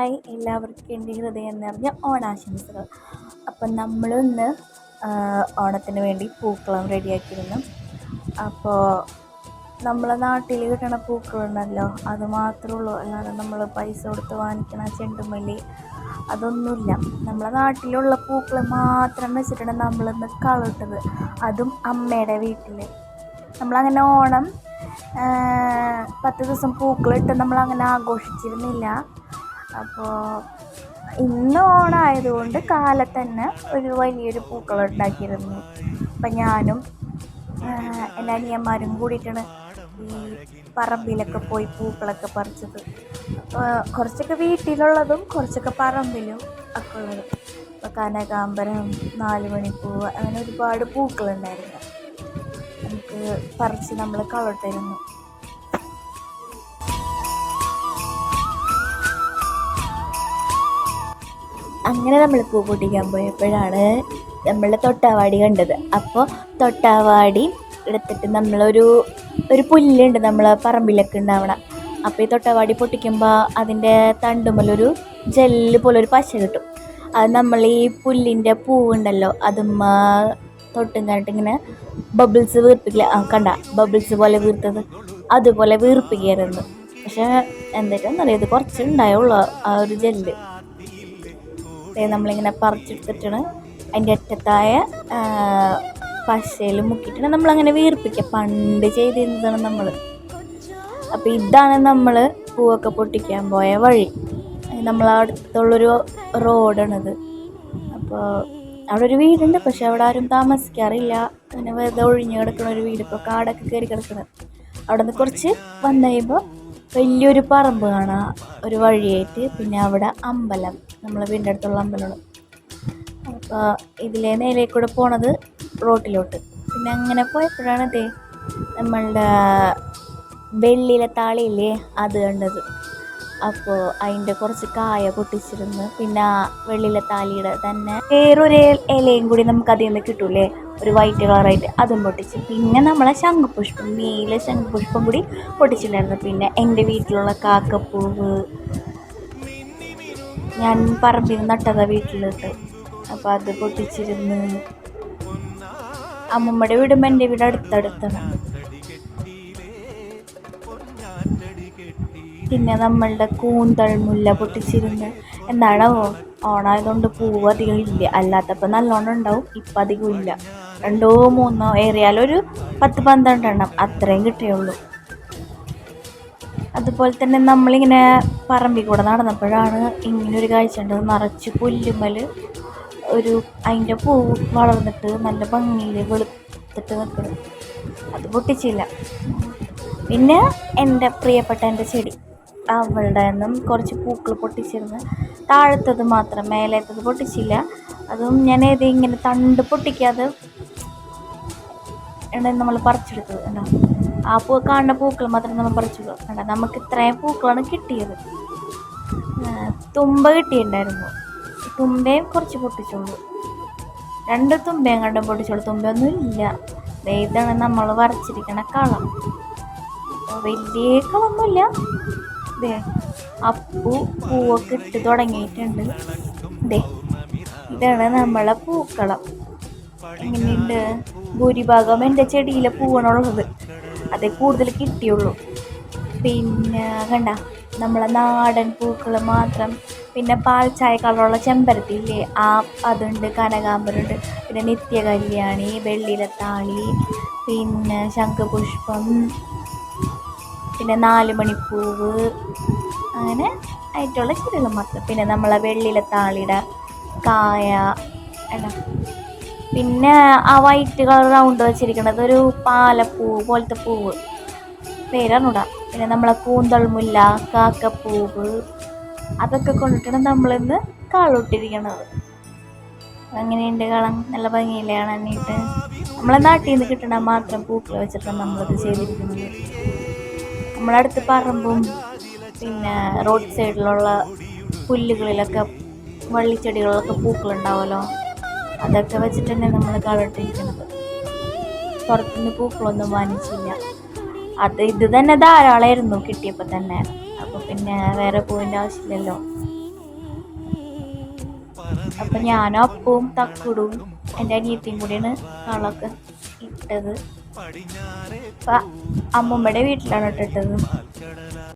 Hi, എല്ലാവർക്കും എൻ്റെ ഹൃദയം നിറഞ്ഞ ഓണാശംസകൾ. അപ്പം നമ്മളിന്ന് ഓണത്തിന് വേണ്ടി പൂക്കളം റെഡിയാക്കിയിരുന്നു. അപ്പോൾ നമ്മളെ നാട്ടിൽ കിട്ടണ പൂക്കളുണ്ടല്ലോ, അത് മാത്രമേ ഉള്ളൂ. അല്ലാതെ നമ്മൾ പൈസ കൊടുത്ത് വാങ്ങിക്കണ ചെണ്ടുമല്ലി അതൊന്നുമില്ല. നമ്മളെ നാട്ടിലുള്ള പൂക്കൾ മാത്രം വെച്ചിട്ടാണ് നമ്മളിന്ന് കളറിട്ടത്. അതും അമ്മയുടെ വീട്ടിൽ. നമ്മളങ്ങനെ ഓണം 10 ദിവസം പൂക്കളിട്ട് നമ്മളങ്ങനെ ആഘോഷിച്ചിരുന്നില്ല. അപ്പോൾ ഇന്ന് ഓണമായതുകൊണ്ട് കാലത്ത് തന്നെ ഒരു വലിയൊരു പൂക്കളം ഉണ്ടാക്കിയിരുന്നു. അപ്പം ഞാനും എൻ്റെ അനിയന്മാരും കൂടിയിട്ടാണ് ഈ പറമ്പിലൊക്കെ പോയി പൂക്കളൊക്കെ പറിച്ചത്. കുറച്ചൊക്കെ വീട്ടിലുള്ളതും കുറച്ചൊക്കെ പറമ്പിലും ഒക്കെ ഉള്ളതും. ഇപ്പോൾ കനകാമ്പരം, 4 മണിപ്പൂവ്, അങ്ങനെ ഒരുപാട് പൂക്കളുണ്ടായിരുന്നു. നമുക്ക് പറിച്ച് നമ്മൾ കളറിട്ടിരുന്നു. അങ്ങനെ നമ്മൾ പൂ പൊട്ടിക്കാൻ പോയപ്പോഴാണ് നമ്മളുടെ തൊട്ടാവാടി കണ്ടത്. അപ്പോൾ തൊട്ടാവാടി എടുത്തിട്ട് നമ്മളൊരു പുല്ലുണ്ട് നമ്മളെ പറമ്പിലൊക്കെ ഉണ്ടാവണം. അപ്പോൾ ഈ തൊട്ടാവാടി പൊട്ടിക്കുമ്പോൾ അതിൻ്റെ തണ്ടുമ്മലൊരു ജെല്ല് പോലെ ഒരു പശ കിട്ടും. അത് നമ്മൾ ഈ പുല്ലിൻ്റെ പൂവുണ്ടല്ലോ അതുമ്മ തൊട്ടും കണ്ടിട്ട് ഇങ്ങനെ ബബിൾസ് വീർപ്പിക്കില്ല, കണ്ട ബബിൾസ് പോലെ വീർത്തത്, അതുപോലെ വീർപ്പിക്കരുത്. പക്ഷേ എന്തൊക്കെയാണെന്നറിയാം, കുറച്ച് ഉണ്ടായുള്ളൂ ആ ഒരു ജെല്ല്. നമ്മളിങ്ങനെ പറിച്ചെടുത്തിട്ടാണ് അതിൻ്റെ അറ്റത്തായ പശയിൽ മുക്കിയിട്ടാണ് നമ്മളങ്ങനെ വീർപ്പിക്കുക. പണ്ട് ചെയ്തിരുന്നതാണ് നമ്മൾ. അപ്പോൾ ഇതാണ് നമ്മൾ പൂവൊക്കെ പൊട്ടിക്കാൻ പോയ വഴി. നമ്മളടുത്തുള്ളൊരു റോഡാണിത്. അപ്പോൾ അവിടെ ഒരു വീടുണ്ട്, പക്ഷെ അവിടെ ആരും താമസിക്കാറില്ല. അങ്ങനെ വെറുതെ ഒഴിഞ്ഞ് കിടക്കുന്ന ഒരു വീട്. ഇപ്പോൾ കാടൊക്കെ കയറി കിടക്കുന്നത്. അവിടെ നിന്ന് കുറച്ച് വന്നു കഴിയുമ്പോൾ വലിയൊരു പറമ്പ് കാണാം ഒരു വഴിയായിട്ട്. പിന്നെ അവിടെ അമ്പലം, നമ്മളെ വീടിൻ്റെ അടുത്തുള്ള അമ്പലമാണ്. അപ്പോൾ ഇതിലെ നേരെ പോണത് റോട്ടിലോട്ട്. പിന്നെ അങ്ങനെ പോയപ്പോഴാണ് നമ്മളുടെ വെള്ളിയിലെ താളിയില്ലേ അത് കണ്ടത്. അപ്പോൾ അതിൻ്റെ കുറച്ച് കായ പൊട്ടിച്ചിരുന്ന്. പിന്നെ വെള്ളിയിലെ താലിയുടെ തന്നെ വേറൊരു ഇലയും കൂടി നമുക്ക് അതിൽ നിന്ന് കിട്ടൂലേ, ഒരു വൈറ്റ് കളറായിട്ട്, അതും പൊട്ടിച്ച്. പിന്നെ നമ്മളെ ശംഖുപുഷ്പം, നീല ശംഖുപുഷ്പം കൂടി പൊട്ടിച്ചിട്ടുണ്ടായിരുന്നു. പിന്നെ എൻ്റെ വീട്ടിലുള്ള കാക്കപ്പൂവ് ഞാൻ പറമ്പിൽ നട്ടതാ വീട്ടിലിട്ട്. അപ്പോൾ അത് പൊട്ടിച്ചിരുന്ന്. അമ്മമ്മയുടെ വീടും എൻ്റെ വീട് അടുത്തടുത്താണ്. പിന്നെ നമ്മളുടെ കൂന്തൾ മുല്ല പൊട്ടിച്ചിരുന്ന്. എന്താണോ ഓണായതുകൊണ്ട് പൂവ് അധികം ഇല്ല, അല്ലാത്തപ്പോൾ നല്ലോണം ഉണ്ടാവും. ഇപ്പം അധികം ഇല്ല, 2 3 ഏറിയാലൊരു 10-12 എണ്ണം അത്രയും കിട്ടുകയുള്ളൂ. അതുപോലെ തന്നെ നമ്മളിങ്ങനെ പറമ്പിൽ കൂടെ നടന്നപ്പോഴാണ് ഇങ്ങനൊരു കാഴ്ച ഉണ്ടത്. നിറച്ച് പുല്ലുമ്മൽ അതിൻ്റെ പൂവ് വളർന്നിട്ട് നല്ല ഭംഗിയിൽ വെളുത്തിട്ട് നിൽക്കണം. അത് പൊട്ടിച്ചില്ല. പിന്നെ എൻ്റെ പ്രിയപ്പെട്ട എൻ്റെ ചെടി, അവളുടെ നിന്നും കുറച്ച് പൂക്കൾ പൊട്ടിച്ചിരുന്ന്. താഴത്തത് മാത്രം, മേലേത്തത് പൊട്ടിച്ചില്ല. അതും ഞാൻ ഇങ്ങനെ തണ്ട് പൊട്ടിക്കാതെ നമ്മൾ പറിച്ചെടുത്തത്. കണ്ടോ, ആ കാണുന്ന പൂക്കൾ മാത്രം നമ്മൾ പറിച്ചെടുക്കുക. കണ്ടോ, നമുക്ക് ഇത്രയും പൂക്കളാണ് കിട്ടിയത്. തുമ്പ കിട്ടിയിട്ടുണ്ടായിരുന്നു. തുമ്പയും കുറച്ച് പൊട്ടിച്ചോളൂ, 2 തുമ്പയും കണ്ടും പൊട്ടിച്ചോളൂ. തുമ്പയൊന്നും ഇല്ല. ഇതാണ് നമ്മൾ വരച്ചിരിക്കണ കളം. വലിയ കളമൊന്നുമില്ല. പൂവൊക്കെ ഇട്ട് തുടങ്ങിയിട്ടുണ്ട്. ഇതാണ് നമ്മളെ പൂക്കളം. എങ്ങനെയുണ്ട്? ഭൂരിഭാഗം എൻ്റെ ചെടിയിലെ പൂവാണുള്ളത്, അതേ കൂടുതൽ കിട്ടിയുള്ളൂ. പിന്നെ കണ്ട നമ്മളെ നാടൻ പൂക്കൾ മാത്രം. പിന്നെ പാൽച്ചായ കളറുള്ള ചെമ്പരത്തി ഇല്ലേ, അതുണ്ട്. കനകാമ്പരമുണ്ട്. പിന്നെ നിത്യകല്യാണി, വെള്ളിയിലെ താളി, പിന്നെ ശംഖുപുഷ്പം, പിന്നെ 4 മണിപ്പൂവ്, അങ്ങനെ ആയിട്ടുള്ള ചെടികൾ മാത്രം. പിന്നെ നമ്മളെ വെള്ളിയിലെ താളിയുടെ കായ അല്ല. പിന്നെ ആ വൈറ്റ് കളർ റൗണ്ട് വെച്ചിരിക്കുന്നത് ഒരു പാലപ്പൂവ് പോലത്തെ പൂവ്, പേരാണൂടാ. പിന്നെ നമ്മളെ കൂന്തൾ മുല്ല, കാക്കപ്പൂവ്, അതൊക്കെ കൊണ്ടിട്ടാണ് നമ്മളിന്ന് കളമിട്ടിരിക്കണത്. അങ്ങനെയുണ്ട് കളം. നല്ല ഭംഗിയില്ലേ കാണാനായിട്ട്. നമ്മളെ നാട്ടിൽ നിന്ന് കിട്ടണ മാത്രം പൂക്കൾ വെച്ചിട്ടാണ് നമ്മളത് ചെയ്തിരിക്കുന്നത്. നമ്മളടുത്ത് പറമ്പും പിന്നെ റോഡ് സൈഡിലുള്ള പുല്ലുകളിലൊക്കെ വള്ളിച്ചെടികളിലൊക്കെ പൂക്കളുണ്ടാവുമല്ലോ, അതൊക്കെ വെച്ചിട്ട് തന്നെ നമ്മൾ കളറിട്ടിരിക്കുന്നത്. പുറത്തുനിന്ന് പൂക്കളൊന്നും വാങ്ങിച്ചില്ല. ഇത് തന്നെ ധാരാളമായിരുന്നു കിട്ടിയപ്പോൾ തന്നെ. അപ്പോൾ പിന്നെ വേറെ പൂവിൻ്റെ ആവശ്യമില്ലല്ലോ. അപ്പം ഞാനും അപ്പവും തക്കുടും എൻ്റെ അനിയത്തിയും കൂടിയാണ് കളമൊക്കെ ഇട്ടത്. അപ്പം അമ്മൂമ്മയുടെ വീട്ടിലാണ് ഇട്ടത്.